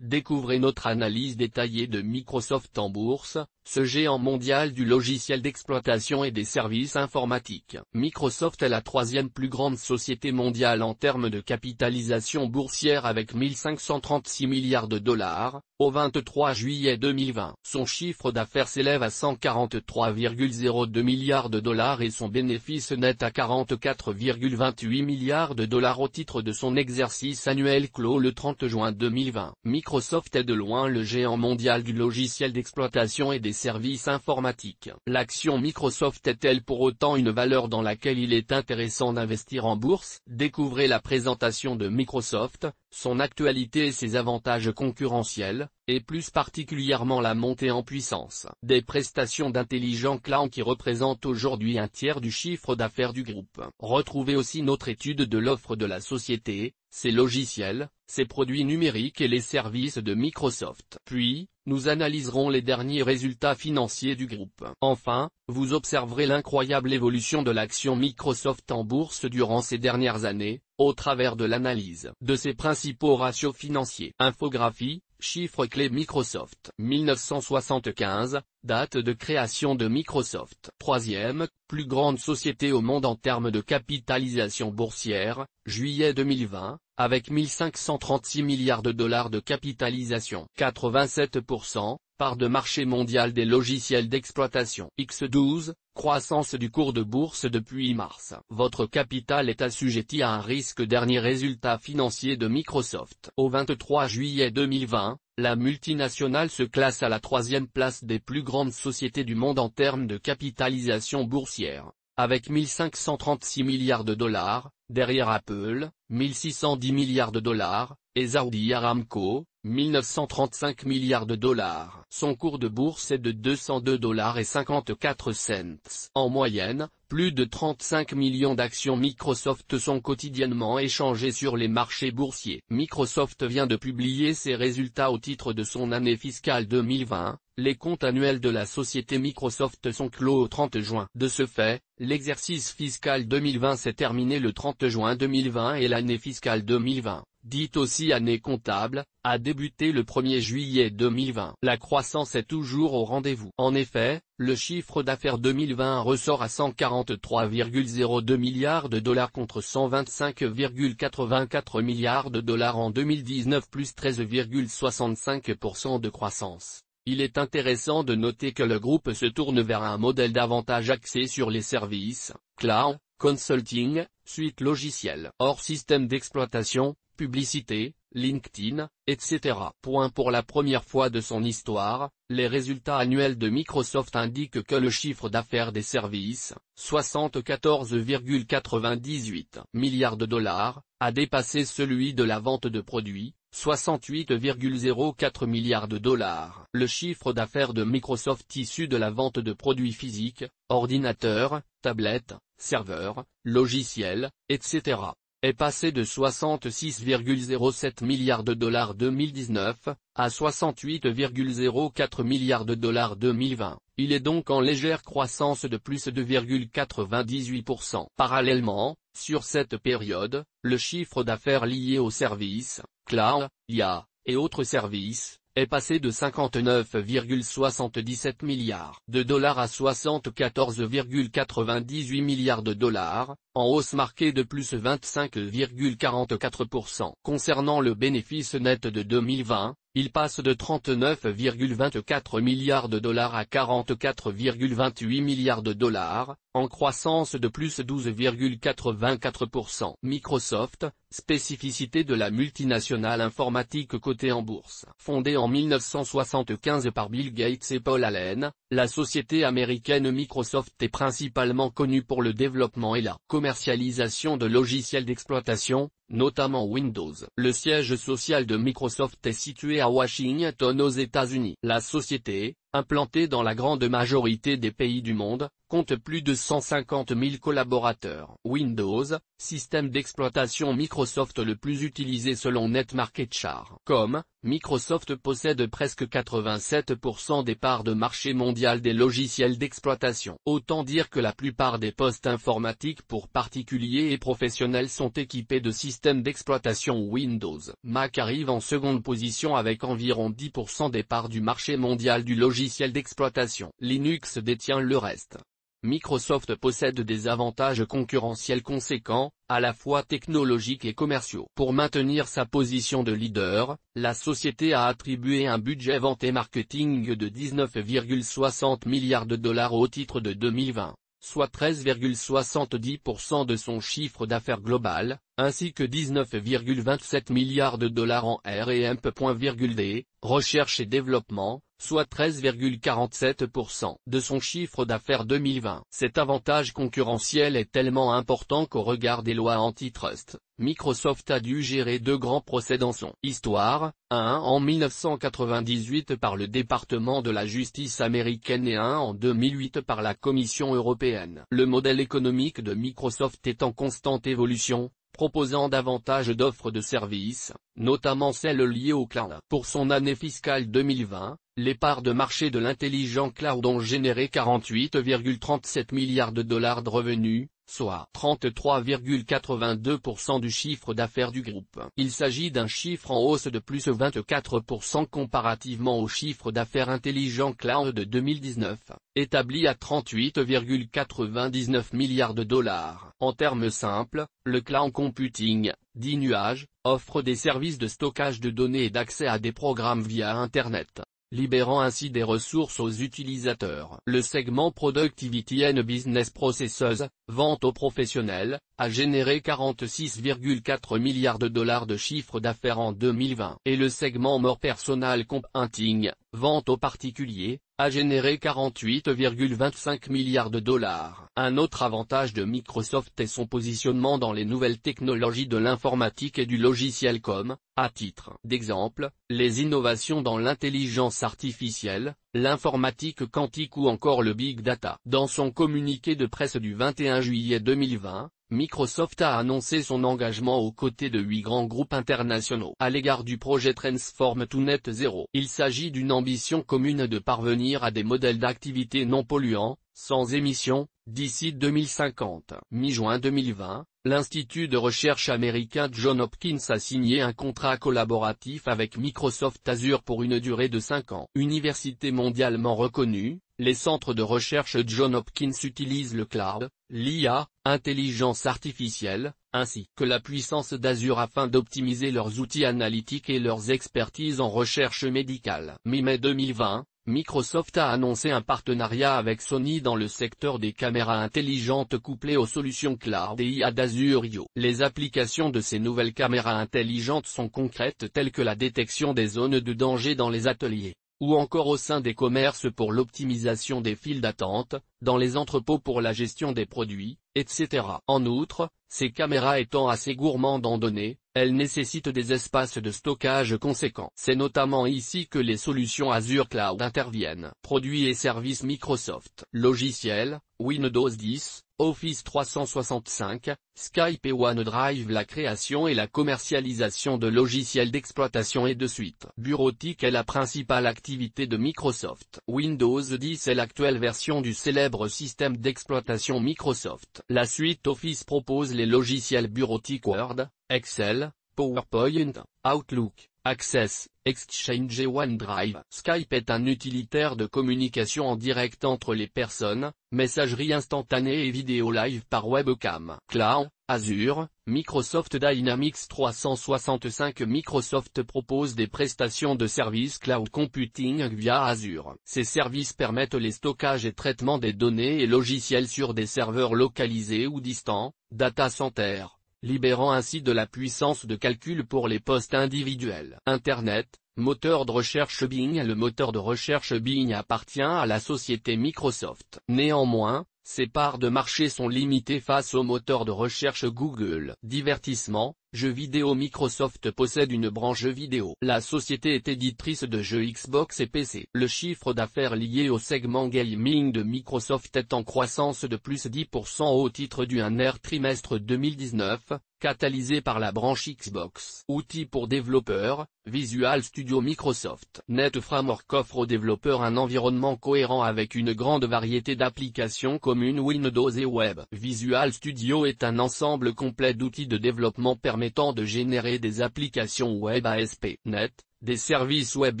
Découvrez notre analyse détaillée de Microsoft en bourse, ce géant mondial du logiciel d'exploitation et des services informatiques. Microsoft est la troisième plus grande société mondiale en termes de capitalisation boursière avec 1536 milliards de dollars, au 23 juillet 2020. Son chiffre d'affaires s'élève à 143,02 milliards de dollars et son bénéfice net à 44,28 milliards de dollars au titre de son exercice annuel clos le 30 juin 2020. Microsoft est de loin le géant mondial du logiciel d'exploitation et des services informatiques. L'action Microsoft est-elle pour autant une valeur dans laquelle il est intéressant d'investir en bourse? Découvrez la présentation de Microsoft, son actualité et ses avantages concurrentiels, et plus particulièrement la montée en puissance des prestations d'intelligent cloud qui représentent aujourd'hui un tiers du chiffre d'affaires du groupe. Retrouvez aussi notre étude de l'offre de la société, ses logiciels, ses produits numériques et les services de Microsoft. Puis, nous analyserons les derniers résultats financiers du groupe. Enfin, vous observerez l'incroyable évolution de l'action Microsoft en bourse durant ces dernières années, au travers de l'analyse de ses principaux ratios financiers. Infographie, chiffres clés Microsoft. 1975, date de création de Microsoft. Troisième, plus grande société au monde en termes de capitalisation boursière, juillet 2020, avec 1536 milliards de dollars de capitalisation. 87%, part de marché mondial des logiciels d'exploitation. X12, croissance du cours de bourse depuis mars. Votre capital est assujetti à un risque. Dernier résultat financier de Microsoft. Au 23 juillet 2020, la multinationale se classe à la troisième place des plus grandes sociétés du monde en termes de capitalisation boursière, avec 1536 milliards de dollars, derrière Apple, 1610 milliards de dollars, et Saudi Aramco, 1935 milliards de dollars. Son cours de bourse est de 202,54 $. En moyenne, plus de 35 millions d'actions Microsoft sont quotidiennement échangées sur les marchés boursiers. Microsoft vient de publier ses résultats au titre de son année fiscale 2020. Les comptes annuels de la société Microsoft sont clos au 30 juin. De ce fait, l'exercice fiscal 2020 s'est terminé le 30 juin 2020 et l'année fiscale 2020, dite aussi année comptable, a débuté le 1er juillet 2020. La croissance est toujours au rendez-vous. En effet, le chiffre d'affaires 2020 ressort à 143,02 milliards de dollars contre 125,84 milliards de dollars en 2019 plus 13,65% de croissance. Il est intéressant de noter que le groupe se tourne vers un modèle davantage axé sur les services, cloud, consulting, suite logicielle, hors système d'exploitation, publicité, LinkedIn, etc. Pour la première fois de son histoire, les résultats annuels de Microsoft indiquent que le chiffre d'affaires des services, 74,98 milliards de dollars, a dépassé celui de la vente de produits, 68,04 milliards de dollars. Le chiffre d'affaires de Microsoft issu de la vente de produits physiques, ordinateurs, tablettes, serveurs, logiciels, etc., est passé de 66,07 milliards de dollars 2019, à 68,04 milliards de dollars 2020. Il est donc en légère croissance de plus de 2,98%. Parallèlement, sur cette période, le chiffre d'affaires lié aux services, cloud, IA, et autres services, est passé de 59,77 milliards de dollars à 74,98 milliards de dollars, en hausse marquée de plus 25,44%. Concernant le bénéfice net de 2020, il passe de 39,24 milliards de dollars à 44,28 milliards de dollars, en croissance de plus 12,84%. Microsoft, spécificité de la multinationale informatique cotée en bourse. Fondée en 1975 par Bill Gates et Paul Allen, la société américaine Microsoft est principalement connue pour le développement et la commercialisation de logiciels d'exploitation, notamment Windows. Le siège social de Microsoft est situé à Washington aux États-Unis. La société, implantée dans la grande majorité des pays du monde, compte plus de 150 000 collaborateurs. Windows, système d'exploitation Microsoft le plus utilisé selon NetMarketShare.com, Microsoft possède presque 87% des parts de marché mondial des logiciels d'exploitation. Autant dire que la plupart des postes informatiques pour particuliers et professionnels sont équipés de systèmes d'exploitation Windows. Mac arrive en seconde position avec environ 10% des parts du marché mondial du logiciel d'exploitation. Linux détient le reste. Microsoft possède des avantages concurrentiels conséquents, à la fois technologiques et commerciaux. Pour maintenir sa position de leader, la société a attribué un budget vente et marketing de 19,60 milliards de dollars au titre de 2020, soit 13,70% de son chiffre d'affaires global, ainsi que 19,27 milliards de dollars en R&D, recherche et développement, soit 13,47% de son chiffre d'affaires 2020. Cet avantage concurrentiel est tellement important qu'au regard des lois antitrust, Microsoft a dû gérer deux grands procès dans son histoire, un en 1998 par le département de la justice américaine et un en 2008 par la Commission européenne. Le modèle économique de Microsoft est en constante évolution, proposant davantage d'offres de services, notamment celles liées au cloud. Pour son année fiscale 2020, les parts de marché de l'intelligent cloud ont généré 48,37 milliards de dollars de revenus, soit 33,82% du chiffre d'affaires du groupe. Il s'agit d'un chiffre en hausse de plus 24% comparativement au chiffre d'affaires intelligent cloud de 2019, établi à 38,99 milliards de dollars. En termes simples, le cloud computing, dit nuage, offre des services de stockage de données et d'accès à des programmes via Internet, libérant ainsi des ressources aux utilisateurs. Le segment Productivity and Business Processes, vente aux professionnels, a généré 46,4 milliards de dollars de chiffre d'affaires en 2020. Et le segment More Personal Computing, vente aux particuliers, a généré 48,25 milliards de dollars. Un autre avantage de Microsoft est son positionnement dans les nouvelles technologies de l'informatique et du logiciel comme, à titre d'exemple, les innovations dans l'intelligence artificielle, l'informatique quantique ou encore le big data. Dans son communiqué de presse du 21 juillet 2020, Microsoft a annoncé son engagement aux côtés de 8 grands groupes internationaux à l'égard du projet Transform to Net Zero. Il s'agit d'une ambition commune de parvenir à des modèles d'activité non polluants, sans émissions, d'ici 2050. Mi-juin 2020, l'Institut de recherche américain Johns Hopkins a signé un contrat collaboratif avec Microsoft Azure pour une durée de 5 ans. Université mondialement reconnue, les centres de recherche Johns Hopkins utilisent le cloud, l'IA, intelligence artificielle, ainsi que la puissance d'Azure afin d'optimiser leurs outils analytiques et leurs expertises en recherche médicale. Mi-mai 2020, Microsoft a annoncé un partenariat avec Sony dans le secteur des caméras intelligentes couplées aux solutions cloud et IA d'Azure IO. Les applications de ces nouvelles caméras intelligentes sont concrètes telles que la détection des zones de danger dans les ateliers, ou encore au sein des commerces pour l'optimisation des files d'attente, dans les entrepôts pour la gestion des produits, etc. En outre, ces caméras étant assez gourmandes en données, elles nécessitent des espaces de stockage conséquents. C'est notamment ici que les solutions Azure Cloud interviennent. Produits et services Microsoft. Logiciels, Windows 10, Office 365, Skype et OneDrive. La création et la commercialisation de logiciels d'exploitation et de suite bureautique est la principale activité de Microsoft. Windows 10 est l'actuelle version du célèbre système d'exploitation Microsoft. La suite Office propose les logiciels bureautiques Word, Excel, PowerPoint, Outlook, Access, Exchange et OneDrive. Skype est un utilitaire de communication en direct entre les personnes, messagerie instantanée et vidéo live par webcam. Cloud, Azure, Microsoft Dynamics 365. Microsoft propose des prestations de services cloud computing via Azure. Ces services permettent les stockages et traitements des données et logiciels sur des serveurs localisés ou distants, data centers, libérant ainsi de la puissance de calcul pour les postes individuels. Internet, moteur de recherche Bing. Le moteur de recherche Bing appartient à la société Microsoft. Néanmoins, ses parts de marché sont limitées face au moteur de recherche Google. Divertissement, Jeux vidéo. Microsoft possède une branche jeux vidéo. La société est éditrice de jeux Xbox et PC. Le chiffre d'affaires lié au segment gaming de Microsoft est en croissance de plus 10% au titre du 1er trimestre 2019, catalysé par la branche Xbox. Outils pour développeurs, Visual Studio. Microsoft Net Framework offre aux développeurs un environnement cohérent avec une grande variété d'applications communes Windows et Web. Visual Studio est un ensemble complet d'outils de développement permettant de générer des applications web ASP.NET, des services web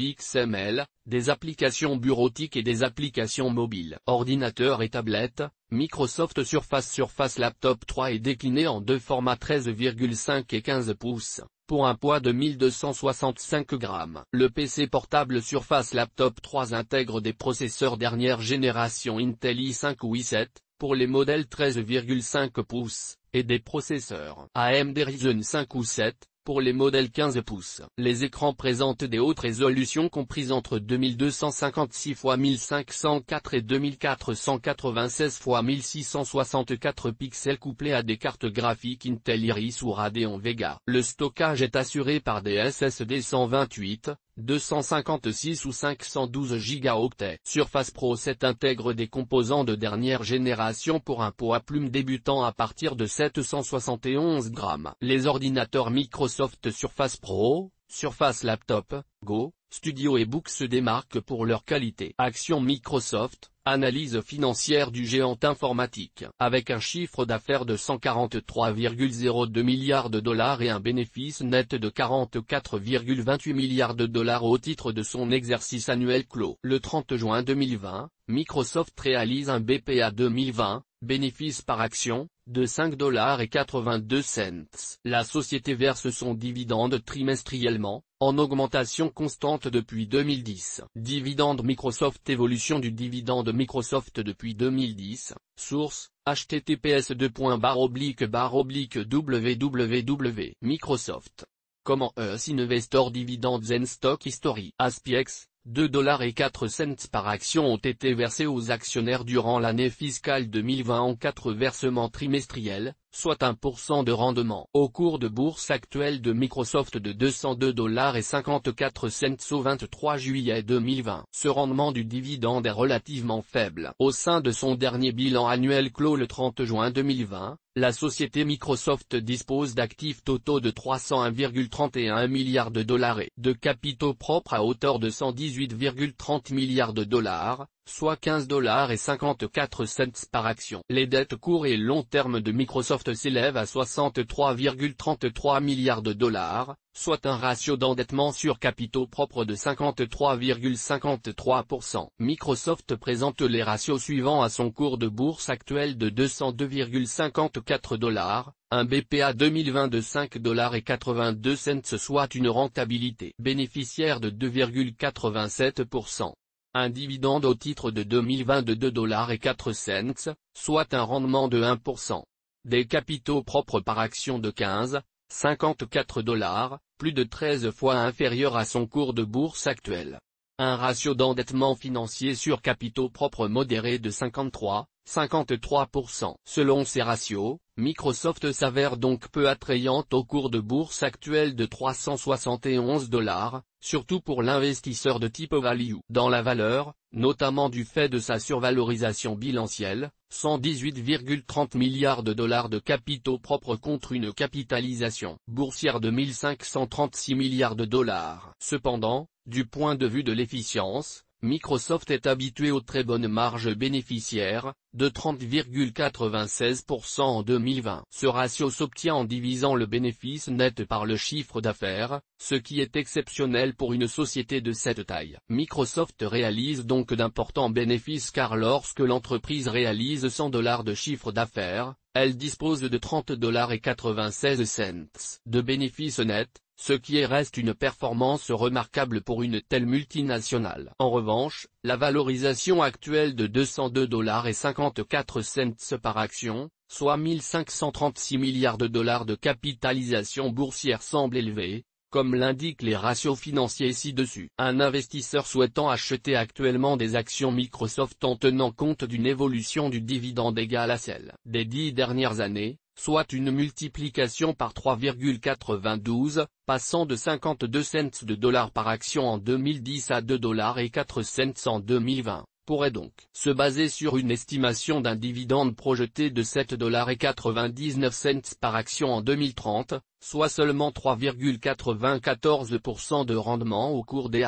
XML, des applications bureautiques et des applications mobiles. Ordinateur et tablette, Microsoft Surface Laptop 3 est décliné en deux formats 13,5 et 15 pouces, pour un poids de 1265 grammes. Le PC portable Surface Laptop 3 intègre des processeurs dernière génération Intel i5 ou i7, pour les modèles 13,5 pouces, et des processeurs AMD Ryzen 5 ou 7, pour les modèles 15 pouces. Les écrans présentent des hautes résolutions comprises entre 2256 x 1504 et 2496 x 1664 pixels couplés à des cartes graphiques Intel Iris ou Radeon Vega. Le stockage est assuré par des SSD 128, 256 ou 512 Go. Surface Pro 7 intègre des composants de dernière génération pour un poids plume débutant à partir de 771 grammes. Les ordinateurs Microsoft Surface Pro, Surface Laptop, Go, Studio et Book se démarquent pour leur qualité. Action Microsoft, analyse financière du géant informatique. Avec un chiffre d'affaires de 143,02 milliards de dollars et un bénéfice net de 44,28 milliards de dollars au titre de son exercice annuel clos. Le 30 juin 2020, Microsoft réalise un BPA 2020, bénéfice par action, de 5,82 $. La société verse son dividende trimestriellement, en augmentation constante depuis 2010. Dividende Microsoft. Évolution du dividende Microsoft depuis 2010, source, https://www. Microsoft. Comment US Investor Dividends and Stock History. ASPX, 2,04 $ par action ont été versés aux actionnaires durant l'année fiscale 2020 en 4 versements trimestriels, soit 1% de rendement. Au cours de bourse actuel de Microsoft de 202,54 $ au 23 juillet 2020. Ce rendement du dividende est relativement faible. Au sein de son dernier bilan annuel clos le 30 juin 2020, la société Microsoft dispose d'actifs totaux de 301,31 milliards de dollars et de capitaux propres à hauteur de 118,30 milliards de dollars, soit 15,54 $ par action. Les dettes court et long terme de Microsoft s'élèvent à 63,33 milliards de dollars, soit un ratio d'endettement sur capitaux propres de 53,53%. Microsoft présente les ratios suivants à son cours de bourse actuel de 202,54 $, un BPA 2020 de 5,82 $, soit une rentabilité bénéficiaire de 2,87%. Un dividende au titre de 2020 de 2,04 $, soit un rendement de 1%. Des capitaux propres par action de 15,54 $, plus de 13 fois inférieur à son cours de bourse actuel. Un ratio d'endettement financier sur capitaux propres modéré de 53,53%. Selon ces ratios, Microsoft s'avère donc peu attrayante au cours de bourse actuel de 371 $, surtout pour l'investisseur de type value. Dans la valeur, notamment du fait de sa survalorisation bilancielle, 118,30 milliards de dollars de capitaux propres contre une capitalisation boursière de 1536 milliards de dollars. Cependant, du point de vue de l'efficience, Microsoft est habitué aux très bonnes marges bénéficiaires, de 30,96% en 2020. Ce ratio s'obtient en divisant le bénéfice net par le chiffre d'affaires, ce qui est exceptionnel pour une société de cette taille. Microsoft réalise donc d'importants bénéfices car lorsque l'entreprise réalise 100 $ de chiffre d'affaires, elle dispose de 30,96 $ de bénéfices nets, ce qui reste une performance remarquable pour une telle multinationale. En revanche, la valorisation actuelle de 202,54 $ par action, soit 1536 milliards de dollars de capitalisation boursière semble élevée, comme l'indiquent les ratios financiers ci-dessus. Un investisseur souhaitant acheter actuellement des actions Microsoft en tenant compte d'une évolution du dividende égale à celle des 10 dernières années, soit une multiplication par 3,92, passant de 52 cents de dollars par action en 2010 à 2,04 $ en 2020. Pourrait donc se baser sur une estimation d'un dividende projeté de 7,99 $ par action en 2030, soit seulement 3,94% de rendement au cours des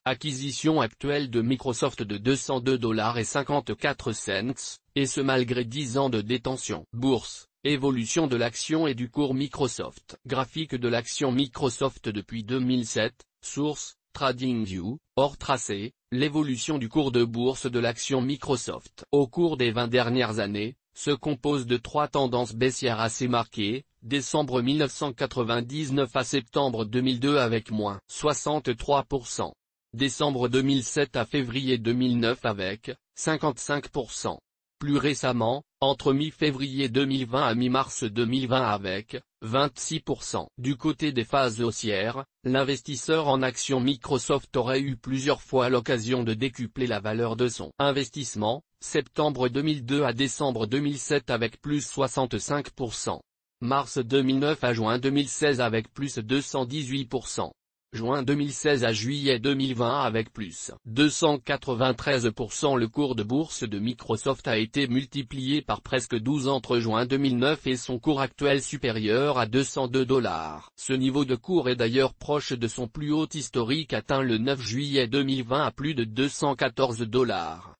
acquisitions actuelles de Microsoft de 202,54 $, et ce malgré 10 ans de détention. Bourse, évolution de l'action et du cours Microsoft. Graphique de l'action Microsoft depuis 2007, source, TradingView, hors tracé, l'évolution du cours de bourse de l'action Microsoft au cours des 20 dernières années, se compose de 3 tendances baissières assez marquées, décembre 1999 à septembre 2002 avec moins 63%, décembre 2007 à février 2009 avec 55%. Plus récemment, entre mi-février 2020 à mi-mars 2020 avec 26%. Du côté des phases haussières, l'investisseur en actions Microsoft aurait eu plusieurs fois l'occasion de décupler la valeur de son investissement, septembre 2002 à décembre 2007 avec plus 65%. Mars 2009 à juin 2016 avec plus 218%. Juin 2016 à juillet 2020 avec plus 293%. Le cours de bourse de Microsoft a été multiplié par presque 12 entre juin 2009 et son cours actuel supérieur à 202 $. Ce niveau de cours est d'ailleurs proche de son plus haut historique atteint le 9 juillet 2020 à plus de 214 $.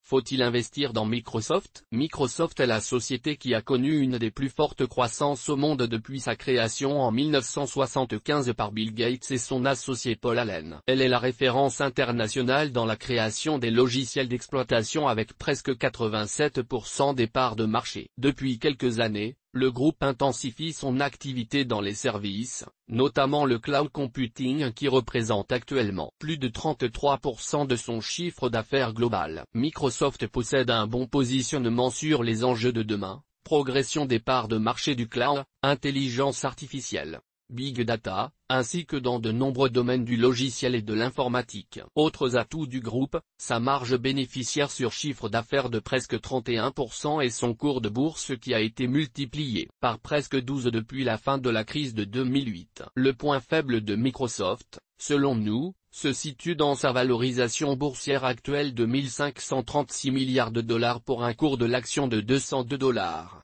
Faut-il investir dans Microsoft? Microsoft est la société qui a connu une des plus fortes croissances au monde depuis sa création en 1975 par Bill Gates et son associé Paul Allen. Elle est la référence internationale dans la création des logiciels d'exploitation avec presque 87% des parts de marché. Depuis quelques années, le groupe intensifie son activité dans les services, notamment le cloud computing qui représente actuellement plus de 33% de son chiffre d'affaires global. Microsoft possède un bon positionnement sur les enjeux de demain, progression des parts de marché du cloud, intelligence artificielle, Big Data, ainsi que dans de nombreux domaines du logiciel et de l'informatique. Autres atouts du groupe, sa marge bénéficiaire sur chiffre d'affaires de presque 31% et son cours de bourse qui a été multiplié par presque 12 depuis la fin de la crise de 2008. Le point faible de Microsoft, selon nous, se situe dans sa valorisation boursière actuelle de 1536 milliards de dollars pour un cours de l'action de 202 $.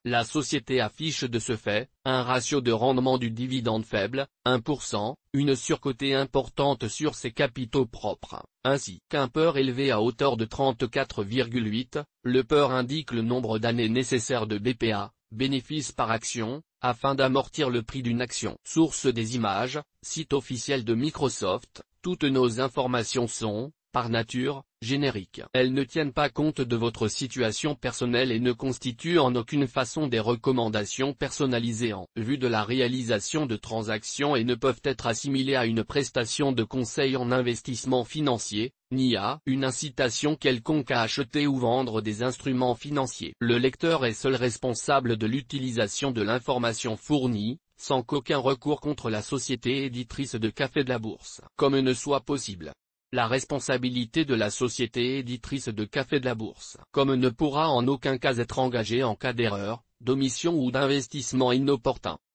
La société affiche de ce fait, un ratio de rendement du dividende faible, 1%, une surcotée importante sur ses capitaux propres, ainsi qu'un PER élevé à hauteur de 34,8, le PER indique le nombre d'années nécessaires de BPA, bénéfice par action, afin d'amortir le prix d'une action. Source des images, site officiel de Microsoft. Toutes nos informations sont, par nature, génériques. Elles ne tiennent pas compte de votre situation personnelle et ne constituent en aucune façon des recommandations personnalisées en vue de la réalisation de transactions et ne peuvent être assimilées à une prestation de conseil en investissement financier, ni à une incitation quelconque à acheter ou vendre des instruments financiers. Le lecteur est seul responsable de l'utilisation de l'information fournie, sans qu'aucun recours contre la société éditrice de Café de la Bourse, comme ne soit possible. La responsabilité de la société éditrice de Café de la Bourse, comme ne pourra en aucun cas être engagée en cas d'erreur, d'omission ou d'investissement inopportun.